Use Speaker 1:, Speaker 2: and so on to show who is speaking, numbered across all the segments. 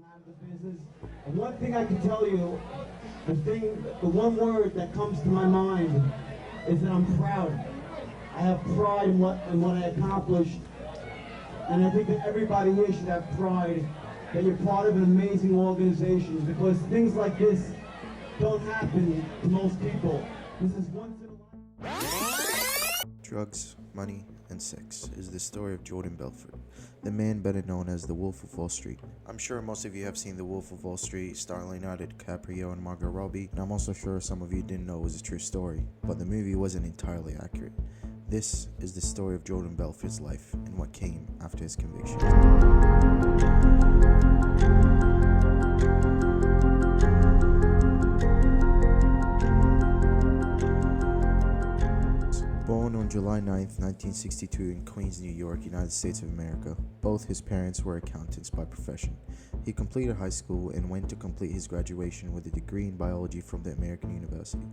Speaker 1: out of the business. And one thing I can tell you, the one word that comes to my mind is that I'm proud. I have pride in what I accomplished, and I think that everybody here should have pride that you're part of an amazing organization, because things like this don't happen to most people. This is once in a lifetime.
Speaker 2: Drugs, money, and sex is the story of Jordan Belfort, the man better known as the Wolf of Wall Street. I'm sure most of you have seen The Wolf of Wall Street, starring Leonardo DiCaprio and Margot Robbie, and I'm also sure some of you didn't know it was a true story, but the movie wasn't entirely accurate. This is the story of Jordan Belfort's life and what came after his conviction. Born on July 9, 1962 in Queens, New York, United States of America, both his parents were accountants by profession. He completed high school and went to complete his graduation with a degree in biology from the American University.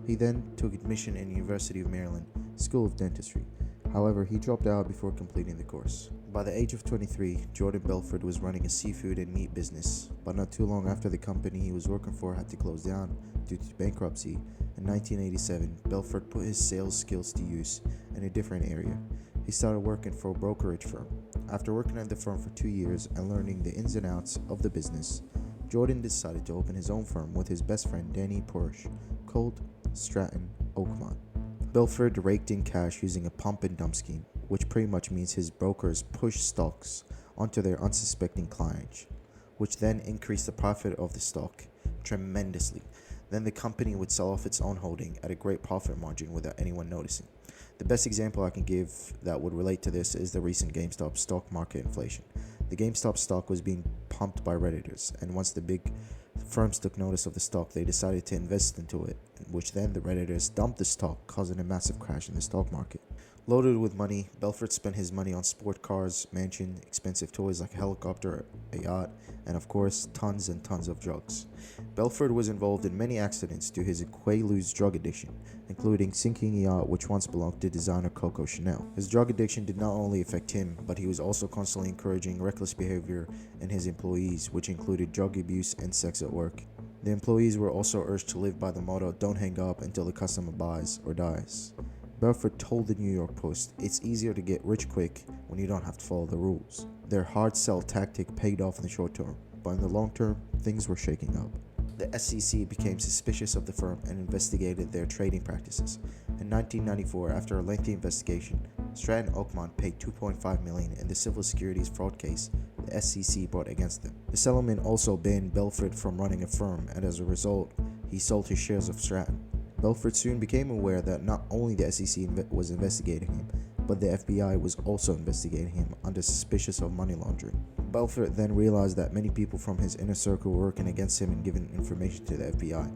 Speaker 2: He then took admission in the University of Maryland School of Dentistry. However, he dropped out before completing the course. By the age of 23, Jordan Belfort was running a seafood and meat business, but not too long after the company he was working for had to close down due to bankruptcy, in 1987, Belfort put his sales skills to use in a different area. He started working for a brokerage firm. After working at the firm for 2 years and learning the ins and outs of the business, Jordan decided to open his own firm with his best friend Danny Porsche, called Stratton Oakmont. Belfort raked in cash using a pump and dump scheme, which pretty much means his brokers pushed stocks onto their unsuspecting clients, which then increased the profit of the stock tremendously. Then the company would sell off its own holding at a great profit margin without anyone noticing. The best example I can give that would relate to this is the recent GameStop stock market inflation. The GameStop stock was being pumped by Redditors, and once the big firms took notice of the stock, they decided to invest into it, which then the Redditors dumped the stock, causing a massive crash in the stock market. Loaded with money, Belfort spent his money on sport cars, mansion, expensive toys like a helicopter, a yacht, and of course, tons and tons of drugs. Belfort was involved in many accidents due to his Quaaludes drug addiction, including sinking a yacht which once belonged to designer Coco Chanel. His drug addiction did not only affect him, but he was also constantly encouraging reckless behavior in his employees, which included drug abuse and sex at work. The employees were also urged to live by the motto, "Don't hang up until the customer buys or dies." Belfort told the New York Post, "It's easier to get rich quick when you don't have to follow the rules." Their hard sell tactic paid off in the short term, but in the long term, things were shaking up. The SEC became suspicious of the firm and investigated their trading practices. In 1994, after a lengthy investigation, Stratton Oakmont paid $2.5 million in the civil securities fraud case the SEC brought against them. The settlement also banned Belfort from running a firm, and as a result, he sold his shares of Stratton. Belfort soon became aware that not only the SEC was investigating him, but the FBI was also investigating him under suspicion of money laundering. Belfort then realized that many people from his inner circle were working against him and giving information to the FBI.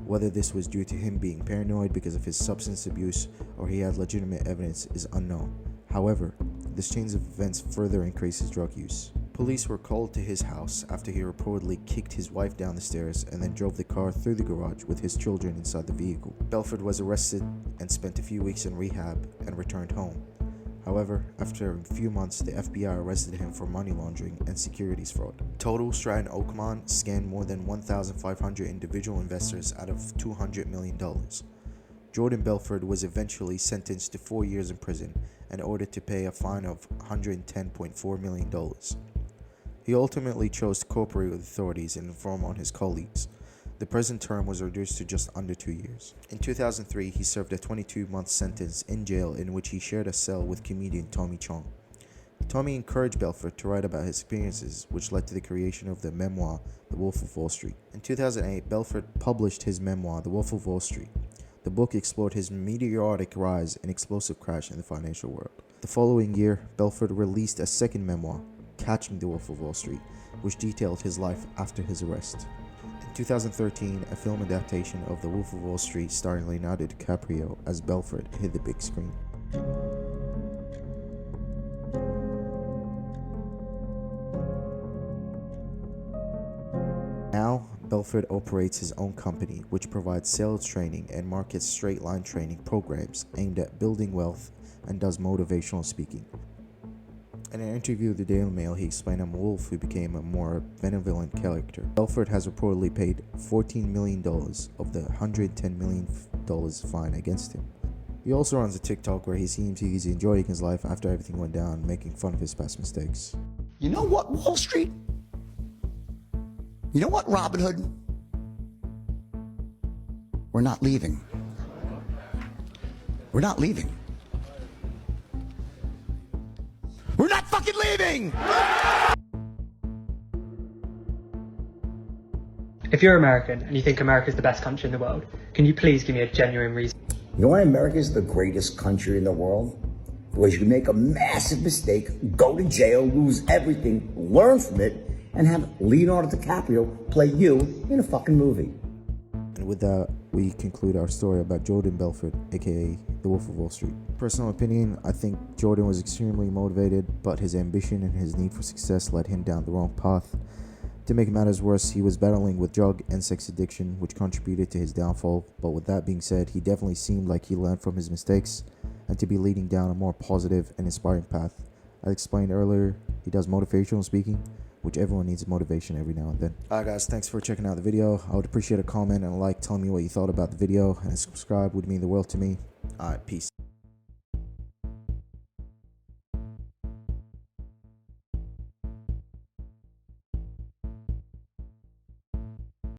Speaker 2: Whether this was due to him being paranoid because of his substance abuse or he had legitimate evidence is unknown. However, this chain of events further increased his drug use. Police were called to his house after he reportedly kicked his wife down the stairs and then drove the car through the garage with his children inside the vehicle. Belfort was arrested and spent a few weeks in rehab and returned home. However, after a few months, the FBI arrested him for money laundering and securities fraud. Total, Stratton Oakmont scammed more than 1,500 individual investors out of $200 million. Jordan Belfort was eventually sentenced to 4 years in prison and ordered to pay a fine of $110.4 million. He ultimately chose to cooperate with authorities and inform on his colleagues. The prison term was reduced to just under 2 years. In 2003, he served a 22-month sentence in jail in which he shared a cell with comedian Tommy Chong. Tommy encouraged Belfort to write about his experiences, which led to the creation of the memoir, The Wolf of Wall Street. In 2008, Belfort published his memoir, The Wolf of Wall Street. The book explored his meteoric rise and explosive crash in the financial world. The following year, Belfort released a second memoir, Catching the Wolf of Wall Street, which detailed his life after his arrest. In 2013, a film adaptation of The Wolf of Wall Street starring Leonardo DiCaprio as Belfort hit the big screen. Now, Belfort operates his own company, which provides sales training and markets straight-line training programs aimed at building wealth and does motivational speaking. In an interview with the Daily Mail, he explained I'm a wolf who became a more benevolent character. Belfort has reportedly paid $14 million of the $110 million fine against him. He also runs a TikTok where he seems he's enjoying his life after everything went down, making fun of his past mistakes.
Speaker 3: You know what, Wall Street? You know what, Robin Hood? We're not leaving. We're not leaving. We're not fucking leaving!
Speaker 4: If you're American and you think America's the best country in the world, can you please give me a genuine reason?
Speaker 3: You know why America's the greatest country in the world? Because you can make a massive mistake, go to jail, lose everything, learn from it, and have Leonardo DiCaprio play you in a fucking movie.
Speaker 2: And with that, we conclude our story about Jordan Belfort, aka the Wolf of Wall Street. Personal opinion, I think Jordan was extremely motivated, but his ambition and his need for success led him down the wrong path. To make matters worse, he was battling with drug and sex addiction, which contributed to his downfall. But with that being said, he definitely seemed like he learned from his mistakes and to be leading down a more positive and inspiring path. As explained earlier, he does motivational speaking, which everyone needs motivation every now and then. Alright guys, thanks for checking out the video. I would appreciate a comment and a like telling me what you thought about the video, and subscribe would mean the world to me. Alright, peace.